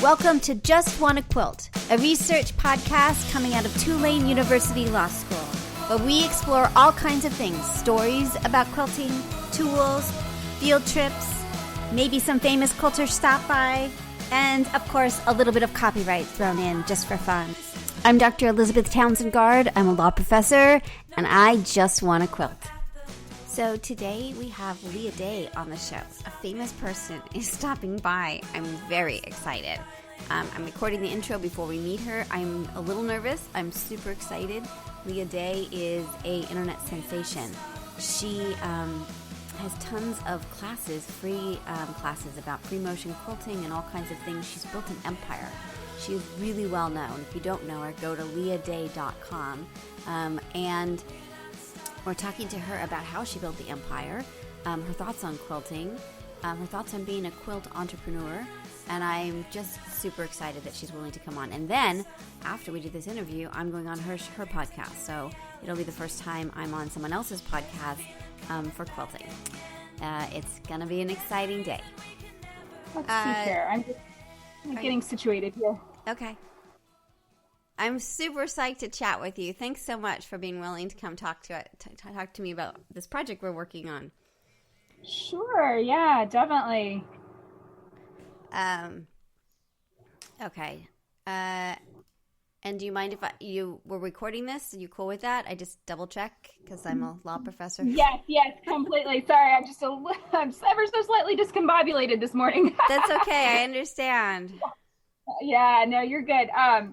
Welcome to JustWannaQuilt, a research podcast coming out of Tulane University Law School, where we explore all kinds of things, stories about quilting, tools, field trips, maybe some famous quilters stop by, and, of course, a little bit of copyright thrown in just for fun. I'm Dr. Elizabeth Townsend-Gard. I'm a law professor, and I just want to quilt. So today we have Leah Day on the show. A famous person is stopping by. I'm very excited. I'm recording the intro before we meet her. I'm a little nervous. I'm super excited. Leah Day is an internet sensation. She has tons of classes, free classes about free motion quilting and all kinds of things. She's built an empire. She is really well known. If you don't know her, go to leahday.com. And we're talking to her about how she built the empire, her thoughts on quilting, her thoughts on being a quilt entrepreneur, and I'm just super excited that she's willing to come on. And then, after we do this interview, I'm going on her podcast, so it'll be the first time I'm on someone else's podcast for quilting. It's going to be an exciting day. Let's see here. I'm getting situated here. Okay. I'm super psyched to chat with you. Thanks so much for being willing to come talk to me about this project we're working on. Sure. Yeah, definitely. Okay. And do you mind if you were recording this? Are you cool with that? I just double check because I'm a law professor. Yes, completely. Sorry, I'm ever so slightly discombobulated this morning. That's okay. I understand. Yeah, no, you're good.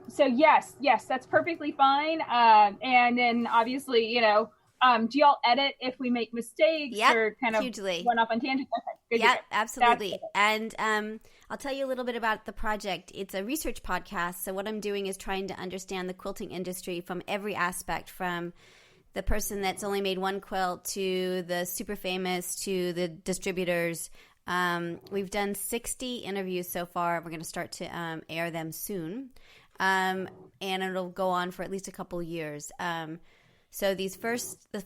So yes, that's perfectly fine. And then obviously, do y'all edit if we make mistakes or kind of hugely run off on tangents? Okay, good. Yeah, absolutely. And I'll tell you a little bit about the project. It's a research podcast. So what I'm doing is trying to understand the quilting industry from every aspect, from the person that's only made one quilt to the super famous to the distributors. We've done 60 interviews so far. We're going to start to air them soon. And it'll go on for at least a couple years. So the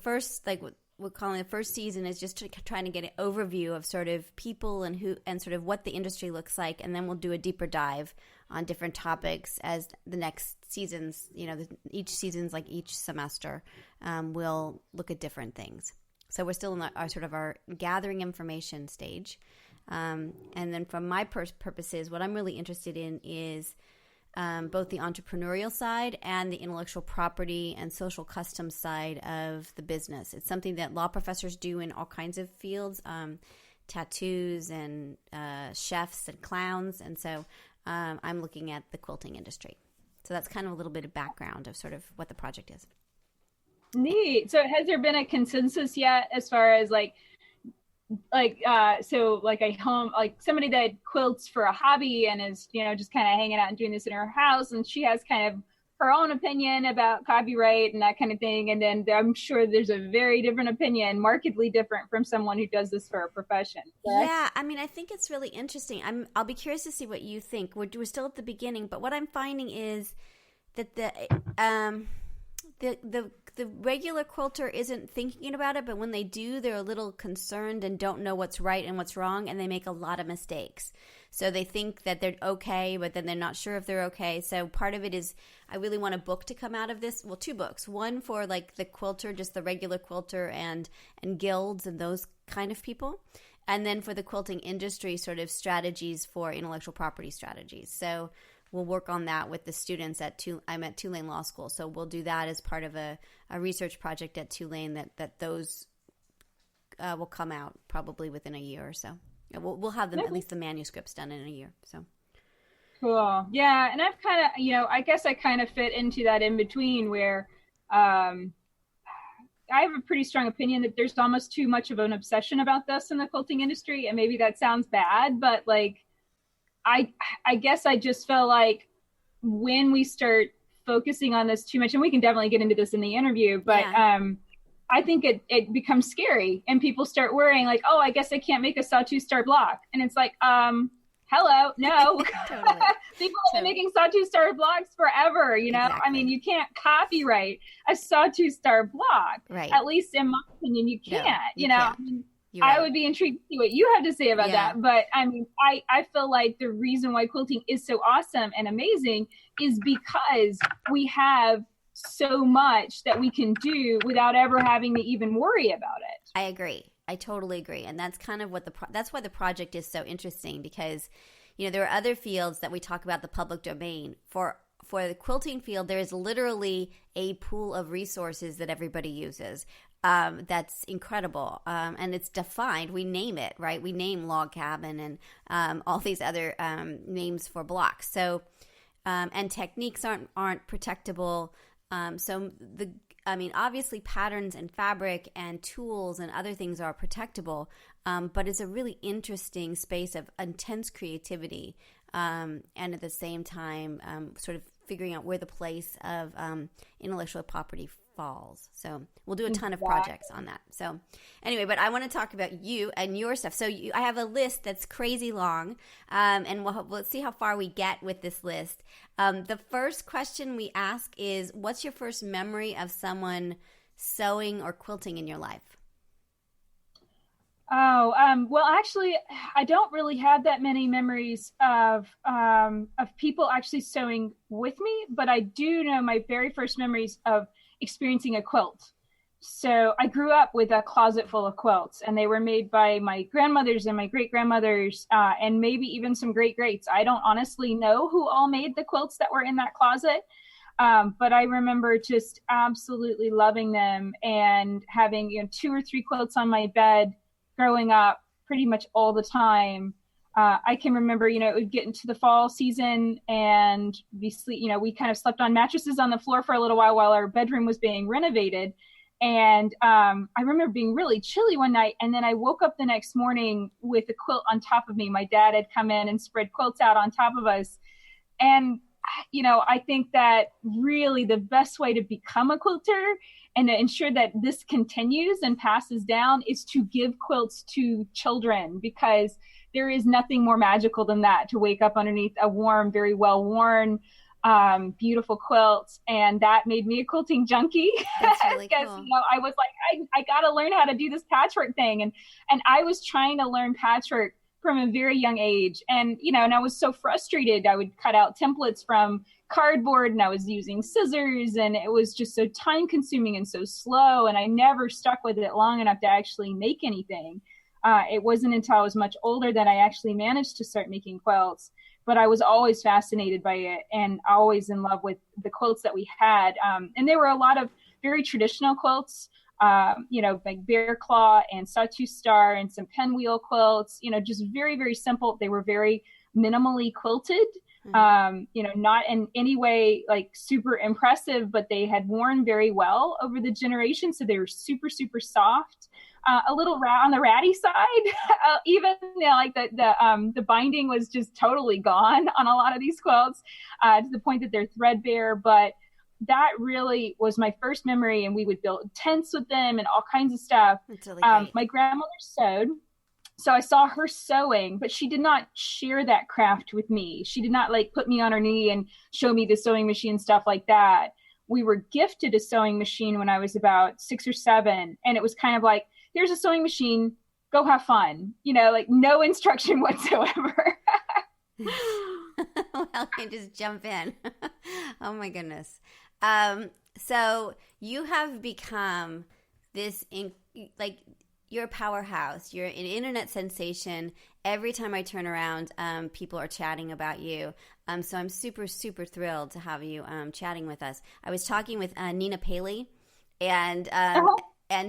first, like what we're calling the first season, is just trying to get an overview of sort of people and sort of what the industry looks like. And then we'll do a deeper dive on different topics as the next seasons, each season's like each semester, we'll look at different things. So we're still in our gathering information stage. And then from my purposes, what I'm really interested in is both the entrepreneurial side and the intellectual property and social customs side of the business. It's something that law professors do in all kinds of fields, tattoos and chefs and clowns. And so I'm looking at the quilting industry. So that's kind of a little bit of background of sort of what the project is. Neat. So has there been a consensus yet as far as like a home, like somebody that quilts for a hobby and is, just kind of hanging out and doing this in her house, and she has kind of her own opinion about copyright and that kind of thing. And then I'm sure there's a very different opinion, markedly different from someone who does this for a profession. Correct? Yeah. I mean, I think it's really interesting. I'll be curious to see what you think. We're still at the beginning, but what I'm finding is that the regular quilter isn't thinking about it, but when they do, they're a little concerned and don't know what's right and what's wrong, and they make a lot of mistakes. So they think that they're okay, but then they're not sure if they're okay. So part of it is I really want a book to come out of this. Well, 2 books. One for like the quilter, just the regular quilter and guilds and those kind of people. And then for the quilting industry, sort of strategies for intellectual property strategies. So we'll work on that with the students I'm at Tulane Law School. So we'll do that as part of a research project at Tulane that those will come out probably within a year or so. We'll have them, at least the manuscripts, done in a year. So cool. Yeah. And I've kind of, I guess I kind of fit into that in between where I have a pretty strong opinion that there's almost too much of an obsession about this in the quilting industry. And maybe that sounds bad, but like, I guess I just felt like when we start focusing on this too much, and we can definitely get into this in the interview, but I think it becomes scary and people start worrying like, oh, I guess I can't make a sawtooth star block. And it's like, hello, no. Totally. People have been making sawtooth star blocks forever, Exactly. I mean, you can't copyright a sawtooth star block. Right. At least in my opinion, you can't, No, you can't. I mean, I would be intrigued to see what you have to say about that. But I mean, I feel like the reason why quilting is so awesome and amazing is because we have so much that we can do without ever having to even worry about it. I agree. I totally agree. And that's kind of what that's why the project is so interesting, because, you know, there are other fields that we talk about, the public domain. For the quilting field, there is literally a pool of resources that everybody uses. That's incredible. And it's defined. We name it, right? We name log cabin and all these other names for blocks. So, and techniques aren't protectable. Obviously patterns and fabric and tools and other things are protectable, but it's a really interesting space of intense creativity, and at the same time, sort of figuring out where the place of intellectual property falls. So we'll do a ton of projects on that. So anyway, but I want to talk about you and your stuff. So I have a list that's crazy long, and let's see how far we get with this list. The first question we ask is, what's your first memory of someone sewing or quilting in your life? Well, actually, I don't really have that many memories of people actually sewing with me, but I do know my very first memories of experiencing a quilt. So I grew up with a closet full of quilts, and they were made by my grandmothers and my great-grandmothers, and maybe even some great-greats. I don't honestly know who all made the quilts that were in that closet, but I remember just absolutely loving them and having, you know, 2 or 3 quilts on my bed growing up pretty much all the time. I can remember, you know, it would get into the fall season and we kind of slept on mattresses on the floor for a little while our bedroom was being renovated. And I remember being really chilly one night, and then I woke up the next morning with a quilt on top of me. My dad had come in and spread quilts out on top of us. And, you know, I think that really the best way to become a quilter and to ensure that this continues and passes down is to give quilts to children, because there is nothing more magical than that, to wake up underneath a warm, very well worn, beautiful quilt. And that made me a quilting junkie. That's really cool. You know, I was like, I got to learn how to do this patchwork thing. And I was trying to learn patchwork from a very young age. And, you know, and I was so frustrated. I would cut out templates from cardboard and I was using scissors, and it was just so time consuming and so slow. And I never stuck with it long enough to actually make anything. It wasn't until I was much older that I actually managed to start making quilts, but I was always fascinated by it and always in love with the quilts that we had. And there were a lot of very traditional quilts, you know, like bear claw and sawtooth star and some pinwheel quilts, you know, just very, very simple. They were very minimally quilted, you know, not in any way like super impressive, but they had worn very well over the generation. So they were super, super soft. A little on the ratty side, even, you know, like the binding was just totally gone on a lot of these quilts, to the point that they're threadbare. But that really was my first memory, and we would build tents with them and all kinds of stuff. That's really great. My grandmother sewed, so I saw her sewing, but she did not share that craft with me. She did not like put me on her knee and show me the sewing machine, stuff like that. We were gifted a sewing machine when I was about 6 or 7, and it was kind of like, here's a sewing machine, go have fun. You know, like no instruction whatsoever. Well, I just jump in. Oh my goodness. So you have become this, like, you're a powerhouse. You're an internet sensation. Every time I turn around, people are chatting about you. So I'm super, super thrilled to have you chatting with us. I was talking with Nina Paley, and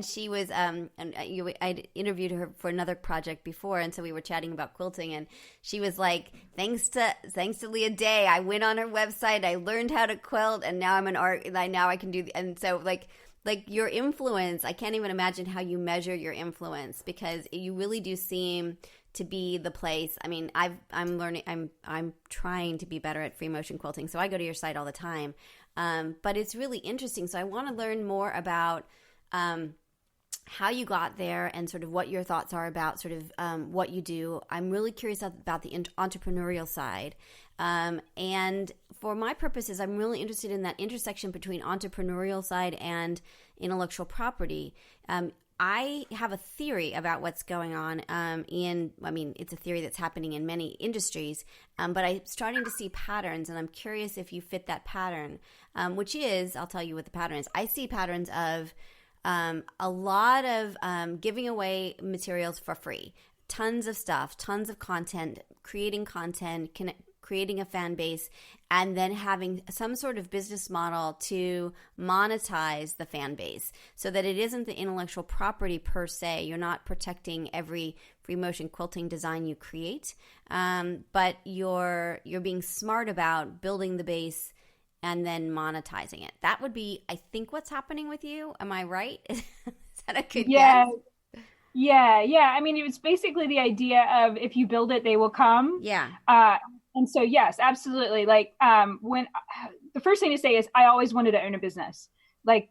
she was, I interviewed her for another project before, and so we were chatting about quilting, and she was like, thanks to Leah Day, I went on her website, I learned how to quilt, and now I'm an art, now I can do, and so like your influence, I can't even imagine how you measure your influence, because you really do seem to be the place. I mean, I'm learning, I'm trying to be better at free motion quilting, so I go to your site all the time, but it's really interesting, so I want to learn more about how you got there and sort of what your thoughts are about sort of what you do. I'm really curious about the entrepreneurial side. And for my purposes, I'm really interested in that intersection between entrepreneurial side and intellectual property. I have a theory about what's going on. It's a theory that's happening in many industries, but I'm starting to see patterns, and I'm curious if you fit that pattern, which is, I'll tell you what the pattern is. I see patterns of a lot of giving away materials for free, tons of stuff, tons of content, creating content, creating a fan base, and then having some sort of business model to monetize the fan base so that it isn't the intellectual property per se. You're not protecting every free motion quilting design you create, but you're being smart about building the base and then monetizing it. That would be, I think, what's happening with you. Am I right? Is that a good guess? Yeah. I mean, it's basically the idea of if you build it, they will come. Yeah. And so, yes, absolutely. Like, when the first thing to say is I always wanted to own a business. Like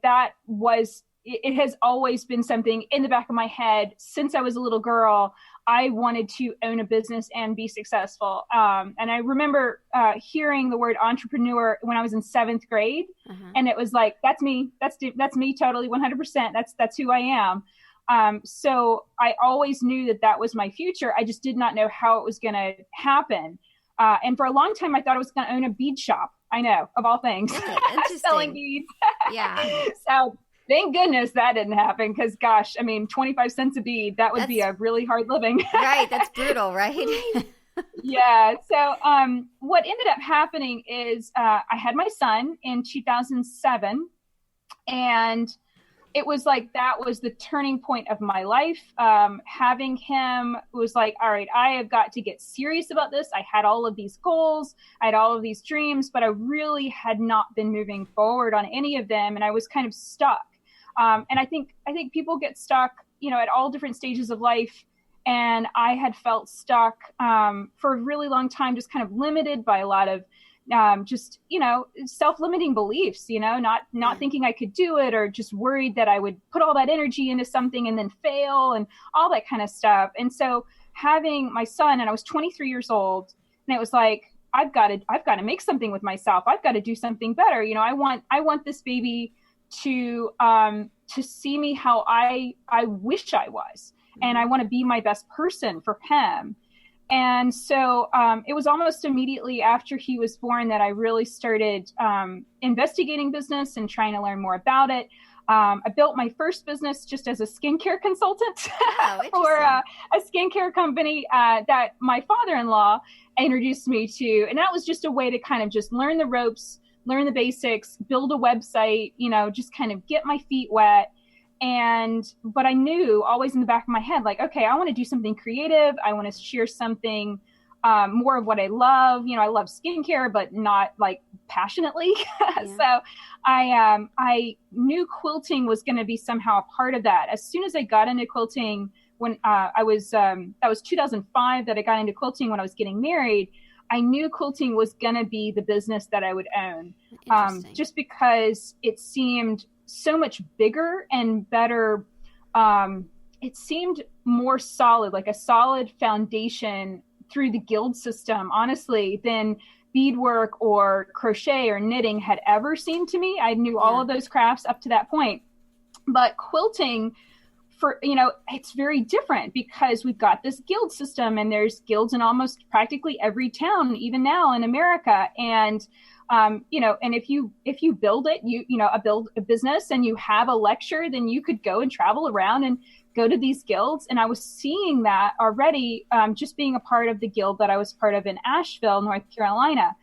it has always been something in the back of my head since I was a little girl. I wanted to own a business and be successful. And I remember hearing the word entrepreneur when I was in 7th grade. And it was like, that's me. That's me totally 100%. That's who I am. So I always knew that was my future. I just did not know how it was going to happen. And for a long time, I thought I was going to own a bead shop. I know, of all things. Selling beads. Yeah. So thank goodness that didn't happen because, gosh, I mean, 25 cents a bead, that's be a really hard living. Right. That's brutal, right? Yeah. So what ended up happening is I had my son in 2007, and it was like that was the turning point of my life. Having him was like, all right, I have got to get serious about this. I had all of these goals. I had all of these dreams, but I really had not been moving forward on any of them. And I was kind of stuck. And I think people get stuck, at all different stages of life. And I had felt stuck for a really long time, just kind of limited by a lot of self-limiting beliefs, not thinking I could do it, or just worried that I would put all that energy into something and then fail and all that kind of stuff. And so having my son, and I was 23 years old, and it was like, I've got to make something with myself. I've got to do something better. I want this baby to see me how I wish I was. And I want to be my best person for him. And so it was almost immediately after he was born that I really started investigating business and trying to learn more about it. I built my first business just as a skincare consultant for a skincare company that my father-in-law introduced me to. And that was just a way to kind of just learn the ropes, learn the basics, build a website, just kind of get my feet wet. But I knew always in the back of my head, like, okay, I want to do something creative. I want to share something more of what I love. I love skincare, but not like passionately. Yeah. So I knew quilting was going to be somehow a part of that. As soon as I got into quilting, when that was 2005 that I got into quilting when I was getting married, I knew quilting was going to be the business that I would own, just because it seemed so much bigger and better. It seemed more solid, like a solid foundation through the guild system, honestly, than beadwork or crochet or knitting had ever seemed to me. I knew all of those crafts up to that point, but quilting, it's very different because we've got this guild system, and there's guilds in almost practically every town, even now in America. And and if you build it, build a business and you have a lecture, then you could go and travel around and go to these guilds. And I was seeing that already, just being a part of the guild that I was part of in Asheville, North Carolina.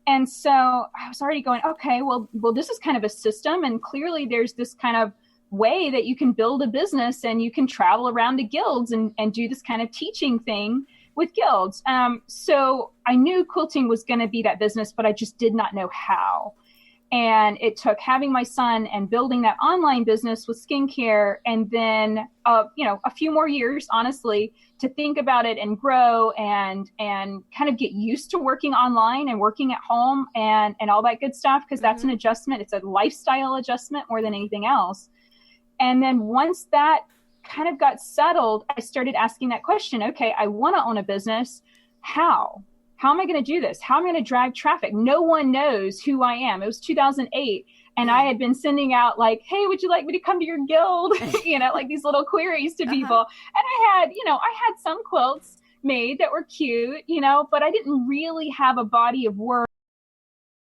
And so I was already going, okay, well, this is kind of a system. And clearly there's this kind of way that you can build a business and you can travel around the guilds and do this kind of teaching thing with guilds. So I knew quilting was going to be that business, but I just did not know how. And it took having my son and building that online business with skincare, and then, a few more years, honestly, to think about it and grow and kind of get used to working online and working at home and all that good stuff. Because that's an adjustment. It's a lifestyle adjustment more than anything else. And then once that kind of got settled, I started asking that question. Okay, I want to own a business. How am I going to do this? How am I going to drive traffic? No one knows who I am. It was 2008. And I had been sending out like, hey, would you like me to come to your guild? Like these little queries to people. And I had some quilts made that were cute, but I didn't really have a body of work